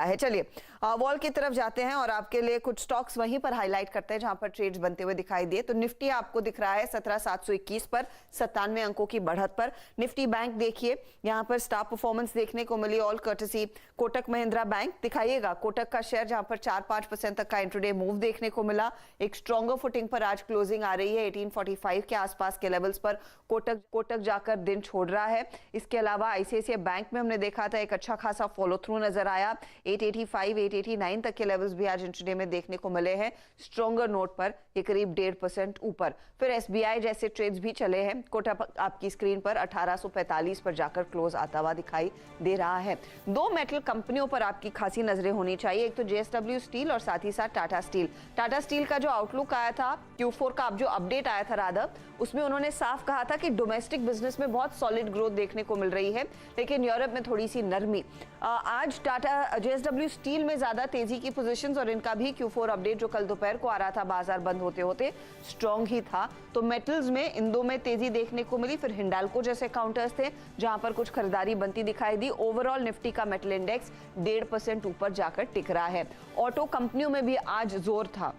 है। चलिए वॉल की तरफ जाते हैं और आपके लिए कुछ स्टॉक्स वहीं पर हाईलाइट करते हैं जहां पर ट्रेड्स बनते हुए दिखाई दिए। तो निफ्टी आपको दिख रहा है 17,721 पर 97 अंकों की बढ़त पर। निफ्टी बैंक देखिए यहां पर स्टार परफॉर्मेंस देखने को मिली, all courtesy Kotak Mahindra bank. दिखाइएगा कोटक का शेयर जहां पर 4-5% तक का इंट्राडे मूव देखने को मिला। एक स्ट्रॉन्गर फुटिंग पर आज क्लोजिंग आ रही है 1845 के आसपास के लेवल्स पर कोटक जाकर दिन छोड़ रहा है। इसके अलावा आईसीआईसीआई बैंक में हमने देखा था एक अच्छा खासा फॉलो थ्रू नजर आया। 885, 889 तक के लेवल्स भी आज इंट्राडे में देखने को मिले हैं। स्ट्रॉन्गर नोट पर ये करीब 1.5% ऊपर। फिर एसबीआई जैसे ट्रेड्स भी चले हैं। कोटक आपकी स्क्रीन पर 1845 पर जाकर क्लोज आता हुआ दिखाई दे रहा है। दो मेटल कंपनियों पर आपकी खासी नजरें होनी चाहिए, एक तो जेएसडब्ल्यू स्टील और साथ ही साथ टाटा स्टील। टाटा स्टील का जो आउटलुक आया था Q4 का, अब जो अपडेट आया था रादर, उसमें उन्होंने साफ कहा था कि डोमेस्टिक बिजनेस में बहुत सॉलिड ग्रोथ देखने को मिल रही है, लेकिन यूरोप में थोड़ी सी नरमी। आज टाटा जेएसडब्ल्यू स्टील में ज्यादा तेजी की पोजीशंस और इनका भी Q4 अपडेट जो कल दोपहर को आ रहा था बाजार बंद होते होते स्ट्रॉन्ग ही था। तो मेटल्स में इन दो में तेजी देखने को मिली। फिर हिंडाल्को जैसे काउंटर्स थे जहां पर कुछ खरीदारी बनती दिखाई दी। ओवरऑल निफ्टी का मेटल इंडेक्स 1.5% ऊपर जाकर टिक रहा है। ऑटो कंपनियों में भी आज जोर था।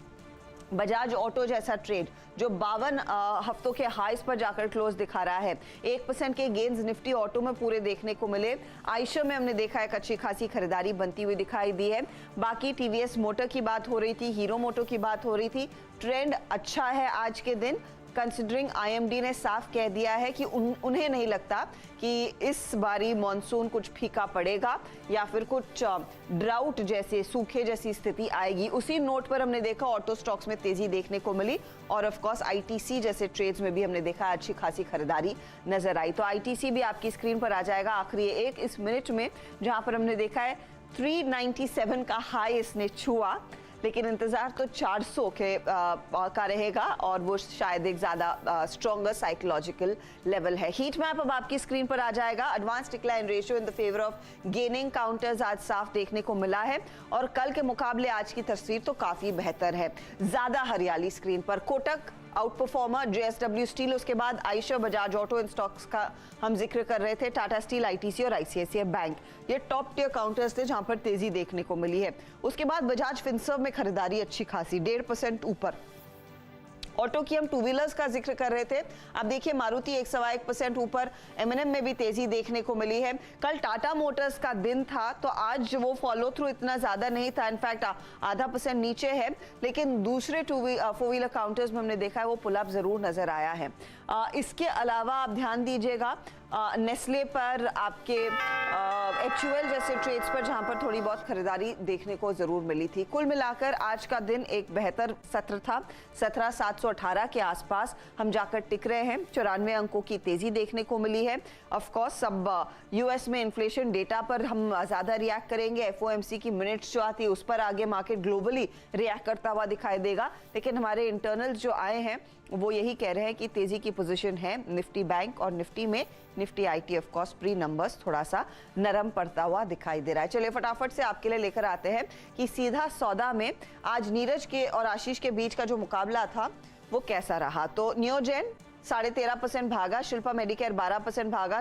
बजाज ऑटो जैसा ट्रेड जो 52 हफ्तों के हाईस पर जाकर क्लोज दिखा रहा है। 1% के गेन्स निफ्टी ऑटो में पूरे देखने को मिले। आयशर में हमने देखा एक अच्छी खासी खरीदारी बनती हुई दिखाई दी है। बाकी टीवीएस मोटर की बात हो रही थी, हीरो मोटर की बात हो रही थी। ट्रेंड अच्छा है आज के दिन, कंसिडरिंग आईएमडी ने साफ कह दिया है कि उन्हें नहीं लगता कि इस बारी मॉनसून कुछ फीका पड़ेगा या फिर कुछ ड्राउट जैसे सूखे जैसी स्थिति आएगी। उसी नोट पर हमने देखा ऑटो स्टॉक्स में तेजी देखने को मिली और ऑफ कोर्स आईटीसी जैसे ट्रेड्स में भी हमने देखा अच्छी खासी खरीदारी नजर आई। तो आईटीसी भी आपकी स्क्रीन पर आ जाएगा आखिरी एक इस मिनट में, जहां पर हमने देखा है 397 का हाई इसने छुआ, लेकिन इंतजार तो 400 के का रहेगा और वो शायद एक ज्यादा स्ट्रॉन्गर साइकोलॉजिकल लेवल है। हीट मैप अब आपकी स्क्रीन पर आ जाएगा। Advance decline ratio in the favour of gaining counters आज साफ देखने को मिला है और कल के मुकाबले आज की तस्वीर तो काफी बेहतर है। ज्यादा हरियाली स्क्रीन पर। Kotak out performer, JSW steel, उसके बाद आयशर, बजाज ऑटो, इन स्टॉक्स का हम जिक्र कर रहे थे। टाटा स्टील, आईटीसी और आईसीआईसीआई बैंक ये टॉप टियर काउंटर्स थे जहां पर तेजी देखने को मिली है। उसके बाद बजाज फिनसर्व में खरीदारी अच्छी खासी 1.5% ऊपर। ऑटो की हम टू व्हीलर्स का जिक्र कर रहे थे, अब देखिए मारुति 1.1% ऊपर। एमएनएम में भी तेजी देखने को मिली है। कल टाटा मोटर्स का दिन था तो आज वो फॉलो थ्रू इतना ज्यादा नहीं था, इनफैक्ट 0.5% नीचे है, लेकिन दूसरे फोर व्हीलर काउंटर्स में हमने देखा है वो पुल अप जरूर नजर आया है। इसके अलावा आप ध्यान दीजिएगा नेस्ले पर, आपके HUL जैसे ट्रेड्स पर जहां पर थोड़ी बहुत खरीदारी देखने को जरूर मिली थी। कुल मिलाकर आज का दिन एक बेहतर सत्र था। 17,718 के आसपास हम जाकर टिक रहे हैं। 94 अंकों की तेजी देखने को मिली है। ऑफ कोर्स अब यूएस में इन्फ्लेशन डेटा पर हम ज्यादा रिएक्ट करेंगे। FOMC की मिनट्स जो आती है उस पर आगे मार्केट ग्लोबली रिएक्ट करता हुआ दिखाई देगा, लेकिन हमारे इंटरनल्स जो आए हैं वो यही कह रहे हैं कि तेजी की पोजीशन है निफ्टी बैंक और निफ्टी में। Nifty IT of course pre numbers थोड़ा सा नरम पड़ता हुआ दिखाई दे रहा है। चलिए फटाफट से आपके लिए लेकर आते हैं कि सीधा सौदा में आज नीरज के और आशीष के बीच का जो मुकाबला था वो कैसा रहा। तो नियोजन 13.5% भागा, शिल्पा मेडिकेयर 12% भागा।